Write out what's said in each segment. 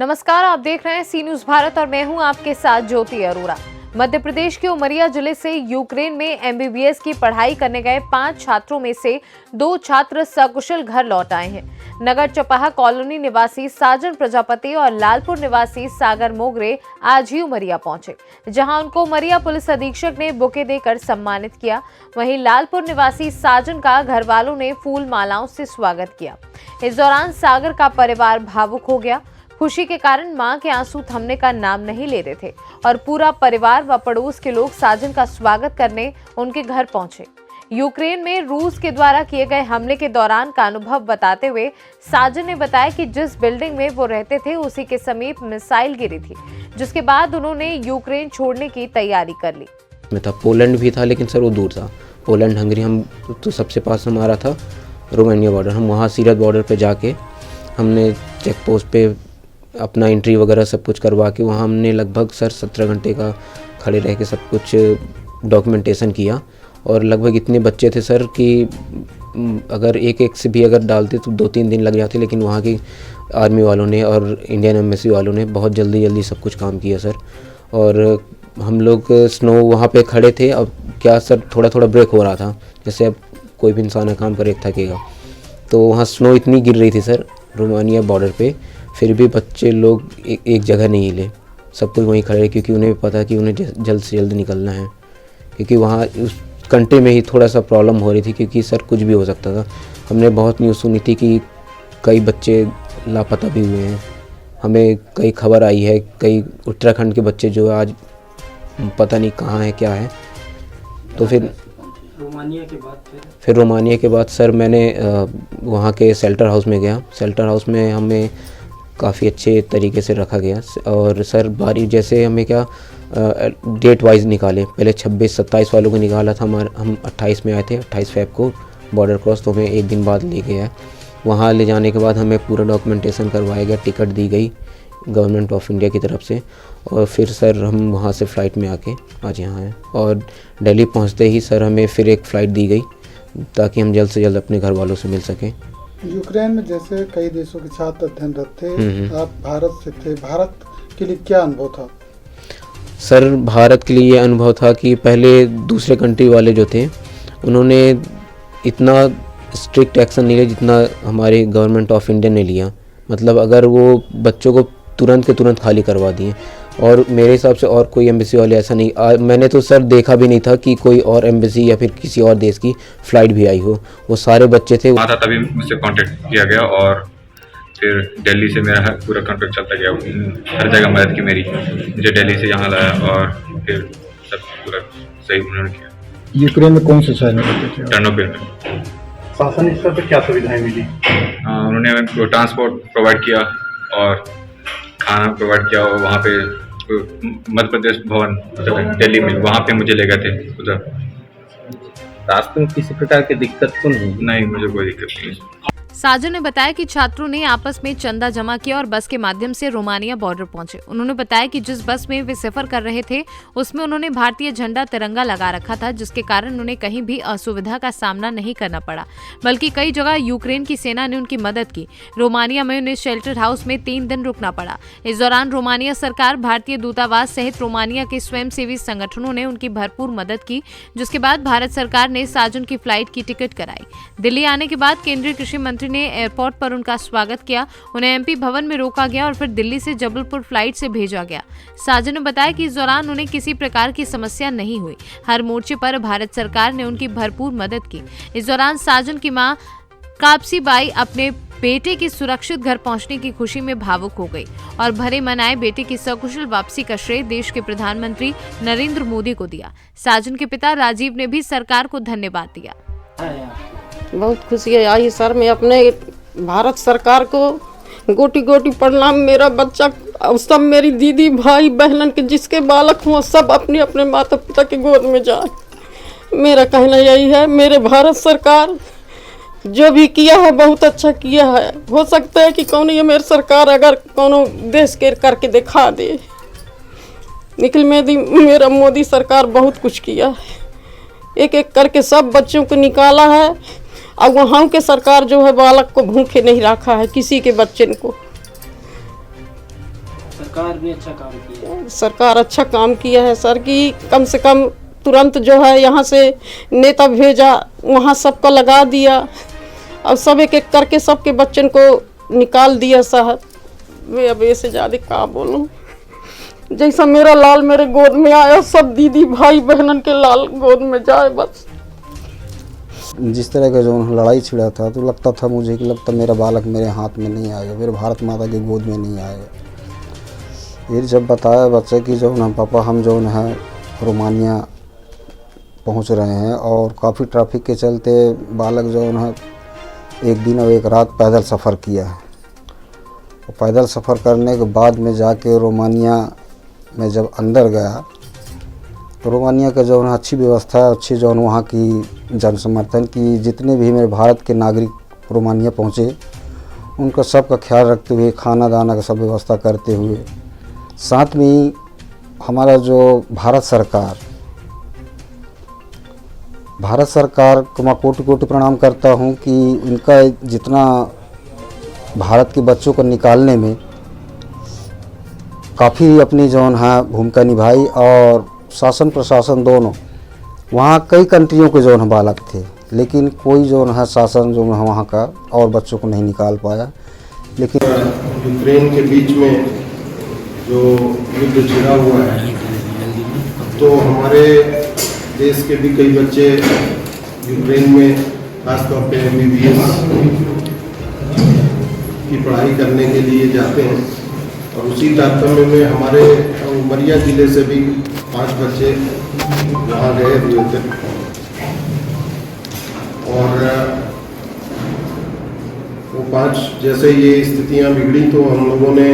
नमस्कार, आप देख रहे हैं सी न्यूज भारत और मैं हूं आपके साथ ज्योति अरोरा। मध्य प्रदेश के उमरिया जिले से यूक्रेन में एमबीबीएस की पढ़ाई करने गए 5 छात्रों में से 2 छात्र सकुशल घर लौट आए हैं। नगर चपाहा कॉलोनी निवासी साजन प्रजापति और लालपुर निवासी सागर मोगरे आज ही उमरिया पहुंचे, जहां उनको उमरिया पुलिस अधीक्षक ने बुके देकर सम्मानित किया। वहीं लालपुर निवासी साजन का घर वालों ने फूल मालाओं से स्वागत किया। इस दौरान सागर का परिवार भावुक हो गया। खुशी के कारण मां के आंसू थमने का नाम नहीं ले रहे थे और पूरा परिवार व पड़ोस के लोग साजन का स्वागत करने उनके घर पहुंचे। यूक्रेन में रूस के द्वारा किए गए हमले के दौरान का अनुभव बताते हुए साजन ने बताया कि जिस बिल्डिंग में वो रहते थे उसी के समीप मिसाइल गिरी थी, जिसके बाद उन्होंने यूक्रेन छोड़ने की तैयारी कर ली। में था पोलैंड भी था, लेकिन सर वो दूर था। पोलैंड हंगरी हम तो सबसे पास हमारा था रोमानिया बॉर्डर। हम वहाँ सीरत बॉर्डर पे जाके हमने चेक पोस्ट पे अपना एंट्री वगैरह सब कुछ करवा के वहाँ हमने लगभग सर 17 घंटे का खड़े रह के सब कुछ डॉक्यूमेंटेशन किया। और लगभग इतने बच्चे थे सर कि अगर एक से भी अगर डालते तो 2-3 दिन लग जाते, लेकिन वहाँ की आर्मी वालों ने और इंडियन एम्बेसी वालों ने बहुत जल्दी सब कुछ काम किया सर। और हम लोग स्नो वहाँ पे खड़े थे। अब क्या सर थोड़ा ब्रेक हो रहा था, जैसे अब कोई भी इंसान काम करे थकेगा, तो वहाँ स्नो इतनी गिर रही थी सर रोमानिया बॉर्डर पे, फिर भी बच्चे लोग एक जगह नहीं हिले, सब कुछ वहीं खड़े, क्योंकि उन्हें पता कि उन्हें जल्द से जल्द निकलना है, क्योंकि वहाँ उस कंट्री में ही थोड़ा सा प्रॉब्लम हो रही थी, क्योंकि सर कुछ भी हो सकता था। हमने बहुत न्यूज़ सुनी थी कि कई बच्चे लापता भी हुए हैं। हमें कई खबर आई है, कई उत्तराखंड के बच्चे जो आज पता नहीं कहाँ है क्या है। तो फिर रोमानिया के बाद सर मैंने वहाँ के शेल्टर हाउस में गया। शेल्टर हाउस में हमें काफ़ी अच्छे तरीके से रखा गया। और सर बारी जैसे हमें क्या डेट वाइज निकाले, पहले 26-27 वालों को निकाला था, हम 28 में आए थे, 28 फ़रवरी को बॉर्डर क्रॉस, तो हमें एक दिन बाद ले गया। वहाँ ले जाने के बाद हमें पूरा डॉक्यूमेंटेशन करवाया गया, टिकट दी गई गवर्नमेंट ऑफ इंडिया की तरफ से। और फिर सर हम वहाँ से फ़्लाइट में आके आज यहाँ हैं। और दिल्ली पहुँचते ही सर हमें फिर एक फ़्लाइट दी गई ताकि हम जल्द से जल्द अपने घर वालों से मिल सकें। यूक्रेन में जैसे कई देशों के छात्र अध्ययनरत थे, आप भारत से थे, भारत के लिए क्या अनुभव था? सर भारत के लिए ये अनुभव था कि पहले दूसरे कंट्री वाले जो थे उन्होंने इतना स्ट्रिक्ट एक्शन नहीं लिया जितना हमारे गवर्नमेंट ऑफ इंडिया ने लिया। मतलब अगर वो बच्चों को तुरंत के तुरंत खाली करवा दिए, और मेरे हिसाब से और कोई एम्बेसी वाले ऐसा नहीं, मैंने तो सर देखा भी नहीं था कि कोई और एम्बेसी या फिर किसी और देश की फ़्लाइट भी आई हो। वो सारे बच्चे थे। वहाँ था तभी मुझसे कांटेक्ट किया गया और फिर दिल्ली से मेरा पूरा कांटेक्ट चलता गया। हर जगह मदद की मेरी, मुझे दिल्ली से यहाँ लाया और फिर सब पूरा सही उन्होंने किया। यूक्रेन में कौन से शहर में रहते थे? टर्नोपिल में। शासन स्तर पर क्या सुविधाएं मिली? उन्होंने हमें ट्रांसपोर्ट प्रोवाइड किया और खाना प्रोवाइड किया। और वहाँ पे मध्य प्रदेश भवन दिल्ली में, वहाँ पे मुझे ले गए थे उधर। रास्ते में किसी प्रकार की दिक्कत तो नहीं, मुझे कोई दिक्कत नहीं। साजन ने बताया कि छात्रों ने आपस में चंदा जमा किया और बस के माध्यम से रोमानिया बॉर्डर पहुंचे। उन्होंने बताया कि जिस बस में वे सफर कर रहे थे उसमें उन्होंने भारतीय झंडा तिरंगा लगा रखा था, जिसके कारण उन्हें कहीं भी असुविधा का सामना नहीं करना पड़ा, बल्कि कई जगह यूक्रेन की सेना ने उनकी मदद की। रोमानिया में उन्हें शेल्टर हाउस में 3 दिन रुकना पड़ा। इस दौरान रोमानिया सरकार, भारतीय दूतावास सहित रोमानिया के स्वयंसेवी संगठनों ने उनकी भरपूर मदद की, जिसके बाद भारत सरकार ने साजन की फ्लाइट की टिकट कराई। दिल्ली आने के बाद केंद्रीय कृषि मंत्री ने एयरपोर्ट पर उनका स्वागत किया। उन्हें एमपी भवन में रोका गया और फिर दिल्ली से जबलपुर फ्लाइट से भेजा गया। साजन ने बताया कि इस दौरान उन्हें किसी प्रकार की समस्या नहीं हुई। हर मोर्चे पर भारत सरकार ने उनकी भरपूर मदद की। इस दौरान साजन की मां कापसी बाई अपने बेटे की सुरक्षित घर पहुंचने की खुशी में भावुक हो गई और भरे मन आए बेटे की सकुशल वापसी का श्रेय देश के प्रधानमंत्री नरेंद्र मोदी को दिया। साजन के पिता राजीव ने भी सरकार को धन्यवाद दिया। बहुत खुशी आई सर। मैं अपने भारत सरकार को गोटी गोटी प्रणाम। मेरा बच्चा और सब मेरी दीदी भाई बहनन के जिसके बालक हों सब अपने अपने माता पिता के गोद में जाए। मेरा कहना यही है, मेरे भारत सरकार जो भी किया है बहुत अच्छा किया है। हो सकता है कि कौन ये मेरी सरकार अगर कोनो देश के करके दिखा दे, लेकिन मेरा मोदी सरकार बहुत कुछ किया है। एक एक करके सब बच्चों को निकाला है और वहाँ के सरकार जो है बालक को भूखे नहीं रखा है, किसी के बच्चे को। सरकार ने अच्छा काम किया है। सरकार अच्छा काम किया है सर कि कम से कम तुरंत जो है यहाँ से नेता भेजा, वहाँ सबको लगा दिया और सब एक एक करके सबके बच्चन को निकाल दिया साहब। मैं अब ऐसे ज़्यादा क्या बोलूँ, जैसा मेरा लाल मेरे गोद में आया सब दीदी भाई बहनन के लाल गोद में जाए बस। जिस तरह का जो लड़ाई छिड़ा था तो लगता था मुझे कि लगता मेरा बालक मेरे हाथ में नहीं आएगा, मेरे भारत माता की गोद में नहीं आएगा। ये जब बताया बच्चे कि जो ना पापा हम जो है रोमानिया पहुंच रहे हैं और काफ़ी ट्रैफिक के चलते बालक जो है एक दिन और एक रात पैदल सफ़र किया है। और पैदल सफ़र करने के बाद में जाके रोमानिया में जब अंदर गया तो रोमानिया का जो है अच्छी व्यवस्था है, अच्छी जो वहाँ की जन समर्थन की जितने भी मेरे भारत के नागरिक रोमानिया पहुँचे उनका सबका ख्याल रखते हुए खाना दाना का सब व्यवस्था करते हुए, साथ में ही हमारा जो भारत सरकार को मैं कोटि कोटि प्रणाम करता हूँ कि इनका जितना भारत के बच्चों को निकालने में काफ़ी अपनी जो है भूमिका निभाई और शासन प्रशासन दोनों, वहाँ कई कंट्रियों के जो है बालक थे लेकिन कोई जो है शासन जो है वहाँ का और बच्चों को नहीं निकाल पाया। लेकिन यूक्रेन के बीच में जो युद्ध छिड़ा हुआ है तो हमारे देश के भी कई बच्चे यूक्रेन में खासतौर पे MBBS की पढ़ाई करने के लिए जाते हैं और उसी तारतम्य में हमारे उमरिया ज़िले से भी 5 बच्चे वहाँ गए हुए थे और वो 5 जैसे ये स्थितियाँ बिगड़ी तो हम लोगों ने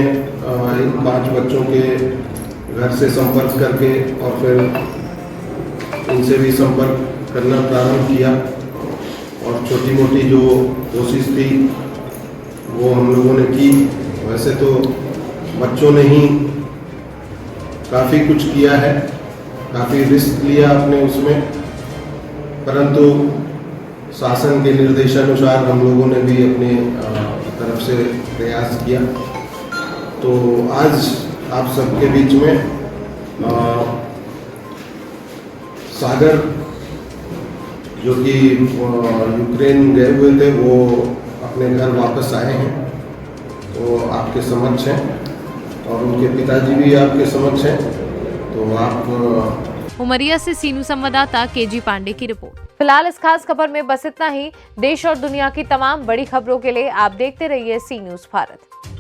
इन 5 बच्चों के घर से संपर्क करके और फिर इनसे भी संपर्क करना प्रारंभ किया और छोटी मोटी जो कोशिश थी वो हम लोगों ने की। वैसे तो बच्चों ने ही काफ़ी कुछ किया है, काफ़ी रिस्क लिया अपने उसमें, परंतु शासन के निर्देशानुसार हम लोगों ने भी अपने तरफ से प्रयास किया। तो आज आप सबके बीच में सागर जो कि यूक्रेन गए हुए थे वो अपने घर वापस आए हैं तो आपके समक्ष हैं और उनके पिताजी भी आपके समक्ष हैं। तो आप उमरिया से सीनू संवाददाता KG पांडे की रिपोर्ट। फिलहाल इस खास खबर में बस इतना ही। देश और दुनिया की तमाम बड़ी खबरों के लिए आप देखते रहिए सी न्यूज़ भारत।